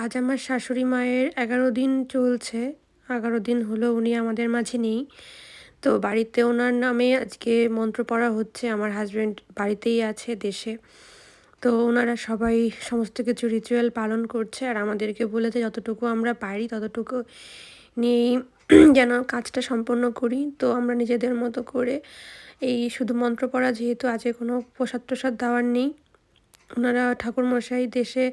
আজ আমার শাশুড়ি মায়ের 11 দিন চলছে। 11 দিন হলো উনি আমাদের মাঝে নেই। তো বাড়িতে ওনার নামে আজকে মন্ত্র পড়া হচ্ছে। আমার হাসব্যান্ড বাড়িতেই আছে দেশে। তো ওনারা সবাই সমস্ত কিছু রিচুয়াল পালন করছে আর আমাদেরকে বলেছে যতটুকু আমরা পারি ততটুকু নিয়েই যেন কাজটা সম্পন্ন করি। তো আমরা নিজেদের মতো করে এই শুধু মন্ত্র পড়া, যেহেতু আজকে কোনো প্রসাদ দেওয়ার নেই, ওনারা ঠাকুরমশাই দেশে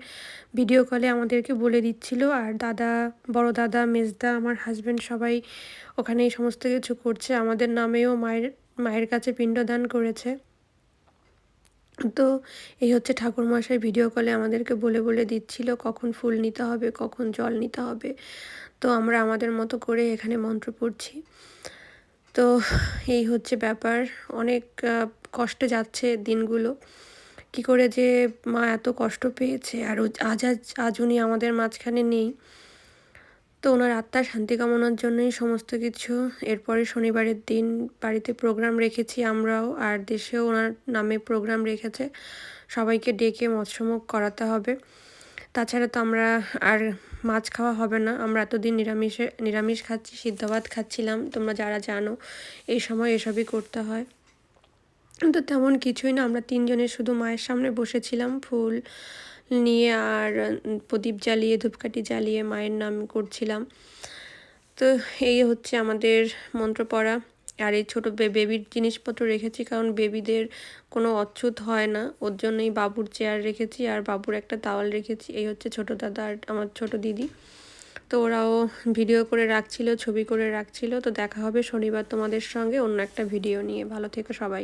ভিডিও কলে আমাদেরকে বলে দিচ্ছিল। আর দাদা, বড় দাদা, মেজদা, আমার হাজব্যান্ড সবাই ওখানে এই সমস্ত কিছু করছে। আমাদের নামেও মায়ের কাছে পিণ্ডদান করেছে। তো এই হচ্ছে ঠাকুরমশাই ভিডিও কলে আমাদেরকে বলে দিচ্ছিল কখন ফুল নিতে হবে, কখন জল নিতে হবে। তো আমরা আমাদের মতো করে এখানে মন্ত্র পড়ছি। তো এই হচ্ছে ব্যাপার। অনেক কষ্টে যাচ্ছে দিনগুলো। কি করে যে মা এত কষ্ট পেয়েছে, আর আজ উনি আমাদের মাঝখানে নেই। তো ওনার আত্মার শান্তি কামনার জন্যই সমস্ত কিছু। এরপরে শনিবারের দিন বাড়িতে প্রোগ্রাম রেখেছি আমরাও, আর দেশেও ওনার নামে প্রোগ্রাম রেখেছে। সবাইকে ডেকে মৎস্যমুখ করাতে হবে। তাছাড়া তো আমরা আর মাছ খাওয়া হবে না। আমরা এতদিন নিরামিষ খাচ্ছি, সিদ্ধ ভাত খাচ্ছিলাম, তোমরা যারা জানো। এই সময় এসবই করতে হয়। তো তেমন কিছুই না, আমরা 3 জনে শুধু মায়ের সামনে বসেছিলাম ফুল নিয়ে আর প্রদীপ জ্বালিয়ে, ধূপকাঠি জ্বালিয়ে মায়ের নাম করছিলাম। তো এই হচ্ছে আমাদের মন্ত্র পড়া। আর এই ছোটো বেবির জিনিসপত্র রেখেছি, কারণ বেবিদের কোনো অচ্ছুত হয় না, ওর জন্যই বাবুর চেয়ার রেখেছি আর বাবুর একটা তাওয়াল রেখেছি। এই হচ্ছে ছোটো দাদা আর আমার ছোটো দিদি। তো ওরাও ভিডিও করে রাখছিল, ছবি করে রাখছিল। তো দেখা হবে শনিবার তোমাদের সঙ্গে অন্য একটা ভিডিও নিয়ে। ভালো থেকো সবাই।